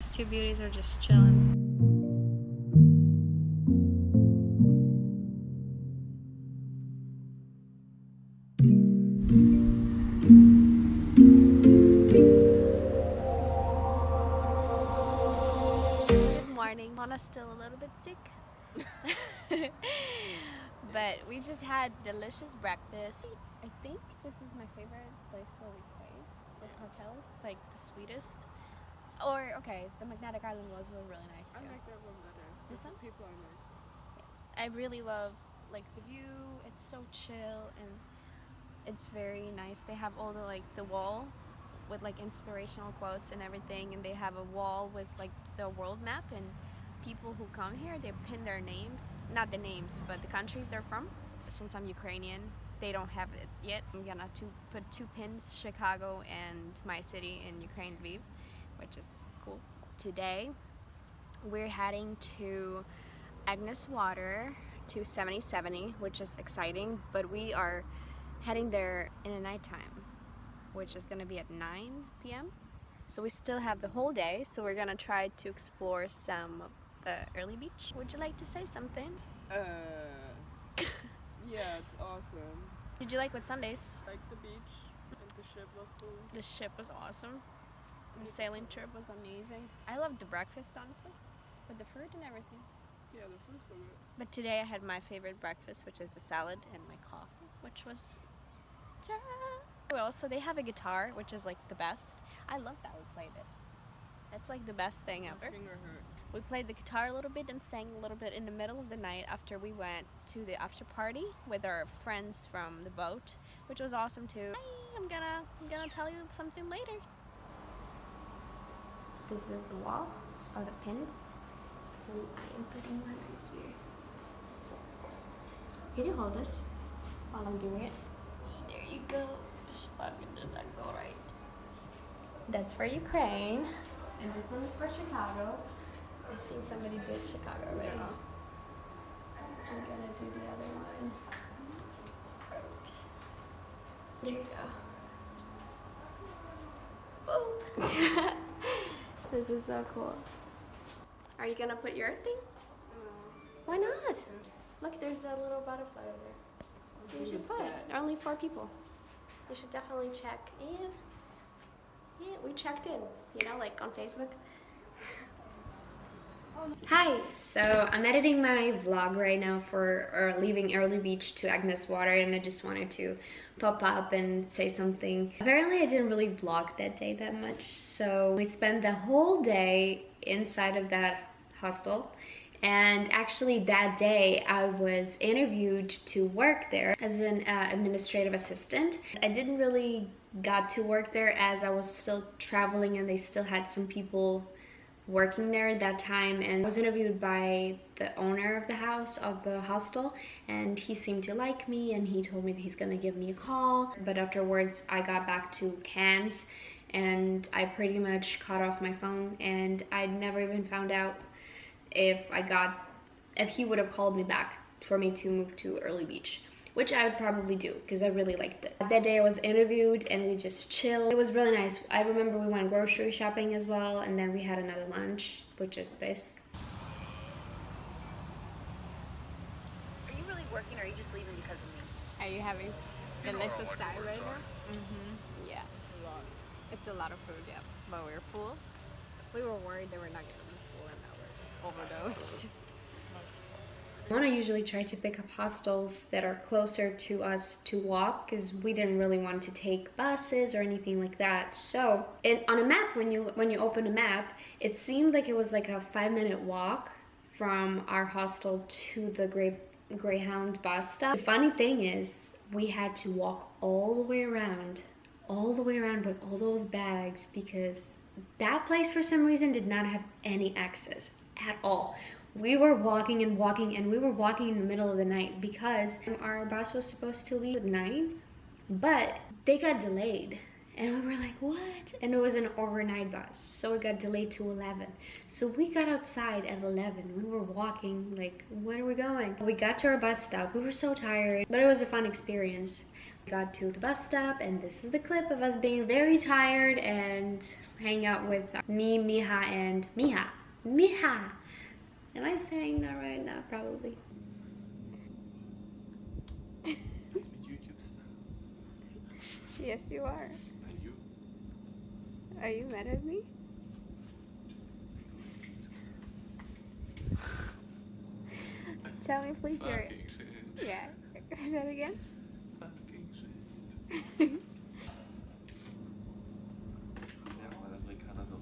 These two beauties are just chilling. Good morning. Mana's still a little bit sick. But we just had delicious breakfast. I think this is my favorite place where we stayed. This hotel is like the sweetest. Or, okay, the Magnetic Island was really nice too. I like that one better. This one? People are nice. I really love like the view. It's so chill and it's very nice. They have all the wall with like inspirational quotes and everything, and they have a wall with like the world map, and people who come here, they pin their names, not the names but the countries they're from. Since I'm Ukrainian, they don't have it yet. I'm gonna put two pins, Chicago and my city in Ukraine, Lviv, which is cool. Today we're heading to Agnes Water to 7070, which is exciting, but we are heading there in the nighttime, which is going to be at 9 p.m. So we still have the whole day, so we're going to try to explore some of the Airlie Beach. Would you like to say something? Yeah, it's awesome. Did you like what Sundays? Like the beach and the ship was cool. The ship was awesome. The sailing trip was amazing. I loved the breakfast, honestly, with the fruit and everything. Yeah, the fruit's so good. But today I had my favorite breakfast, which is the salad and my coffee, which was also they have a guitar, which is like the best. I love that we played it. That's like the best thing My ever. finger hurts. We played the guitar a little bit and sang a little bit in the middle of the night after we went to the after party with our friends from the boat, which was awesome too. I'm gonna tell you something later. This is the wall of the pins, and I am putting one right here. Can you hold this while I'm doing it? There you go. Fucking did that go right? That's for Ukraine, and this one is for Chicago. I've seen somebody did Chicago already. Yeah. I'm gonna do the other one. Oops. There you go. Boom. This is so cool. Are you gonna put your thing? Why not? Look, there's a little butterfly over there. So you should put. There are only 4 people. You should definitely check. And yeah, we checked in. You know, like on Facebook. Hi, so I'm editing my vlog right now for leaving Airlie Beach to Agnes Water, and I just wanted to pop up and say something. Apparently I didn't really vlog that day that much, so we spent the whole day inside of that hostel. And actually that day I was interviewed to work there as an administrative assistant. I didn't really got to work there as I was still traveling and they still had some people working there at that time, and I was interviewed by the owner of the house, of the hostel, and he seemed to like me and he told me that he's gonna give me a call. But afterwards I got back to Cairns and I pretty much cut off my phone, and I never even found out if he would have called me back for me to move to Airlie Beach, which I would probably do because I really liked it. That day I was interviewed and we just chilled. It was really nice. I remember we went grocery shopping as well, and then we had another lunch, which is this. Are you really working or are you just leaving because of me? Are you having delicious time right now? Yeah. A lot. It's a lot of food, yeah. But we're full. We were worried they were not gonna be full and now we're overdosed. I usually try to pick up hostels that are closer to us to walk because we didn't really want to take buses or anything like that. So on a map, when you open a map, it seemed like it was like a 5-minute walk from our hostel to the Greyhound bus stop. The funny thing is we had to walk all the way around with all those bags because that place for some reason did not have any access at all. We were walking and walking, and we were walking in the middle of the night because our bus was supposed to leave at 9, but they got delayed. And we were like, what? And it was an overnight bus, so it got delayed to 11. So we got outside at 11. We were walking, like, where are we going? We got to our bus stop. We were so tired, but it was a fun experience. We got to the bus stop, and this is the clip of us being very tired and hang out with me, Miha, and Miha. Miha! Am I saying that right now? Probably. YouTube star. Yes, you are. And you? Are you mad at me? Tell me please your... Fucking shit. Yeah. Say that again? Fucking shit. Ja, weil Amerikaner so.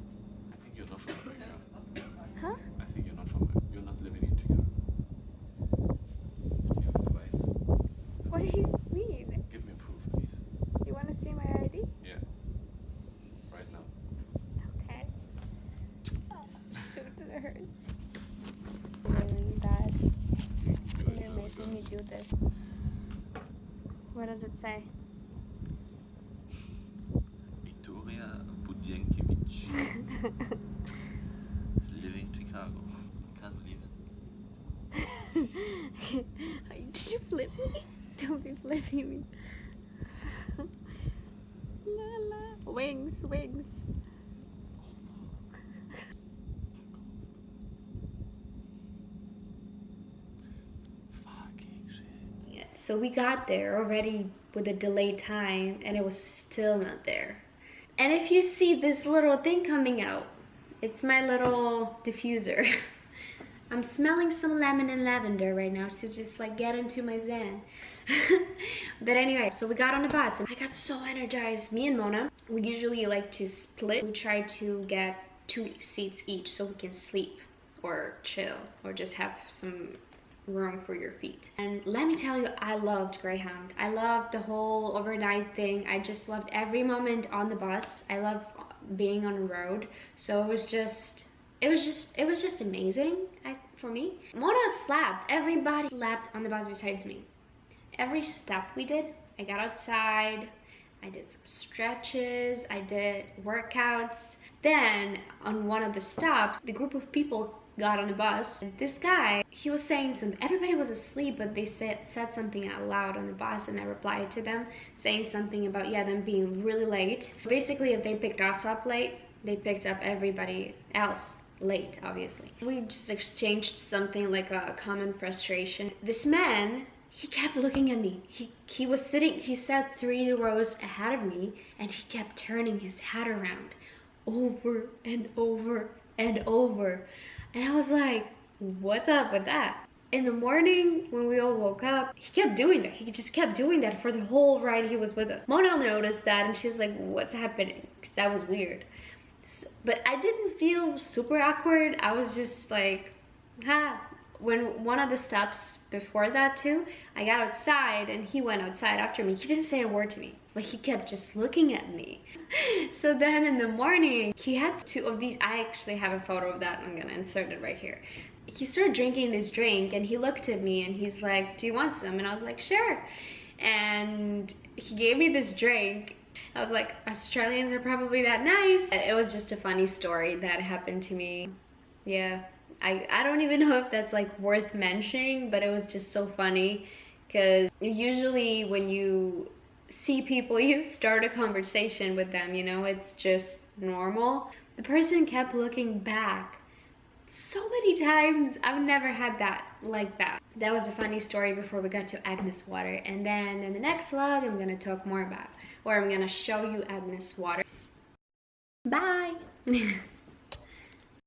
I think you're not from America. Huh? I think you're not living in Chicago. Give me advice. What do you mean? Give me proof, please. You want to see my ID? Yeah. Right now. Okay. Oh, shoot, it hurts. Really bad. You're making me do this. What does it say? Victoria Budjenkiewicz is living in Chicago. Can't believe it. Did you flip me? Don't be flipping me. La la. Wings, wings. Fucking shit. Yeah, so we got there already with a delayed time and it was still not there. And if you see this little thing coming out, it's my little diffuser. I'm smelling some lemon and lavender right now to just like get into my zen. But anyway, so we got on the bus and I got so energized. Me and Mona, we usually like to split. We try to get 2 seats each so we can sleep or chill or just have some room for your feet. And let me tell you, I loved Greyhound. I loved the whole overnight thing. I just loved every moment on the bus. I love being on the road. So it was just amazing for me. Mona slept. Everybody slept on the bus besides me. Every step we did, I got outside, I did some stretches, I did workouts. Then on one of the stops, the group of people got on the bus. And this guy, he was saying something. Everybody was asleep, but they said something out loud on the bus, and I replied to them saying something about, yeah, them being really late. Basically, if they picked us up late, they picked up everybody else late, obviously. We just exchanged something like a common frustration. This man, he kept looking at me. He was sitting, he sat 3 rows ahead of me, and he kept turning his head around over and over and over. And I was like, what's up with that? In the morning, when we all woke up, he kept doing that. He just kept doing that for the whole ride he was with us. Mona noticed that and she was like, what's happening? Because that was weird. So, but I didn't feel super awkward. I was just like, ha. When one of the stops before that too, I got outside and he went outside after me. He didn't say a word to me, but he kept just looking at me. So then in the morning, he had 2 of these. I actually have a photo of that. I'm gonna insert it right here. He started drinking this drink and he looked at me and he's like, do you want some? And I was like, sure. And he gave me this drink. I was like, Australians are probably that nice. It was just a funny story that happened to me. Yeah. I don't even know if that's like worth mentioning, but it was just so funny because usually when you see people, you start a conversation with them, you know, it's just normal. The person kept looking back so many times. I've never had that like that. That was a funny story before we got to Agnes Water. And then in the next vlog, I'm gonna talk more about, or I'm gonna show you Agnes Water. Bye!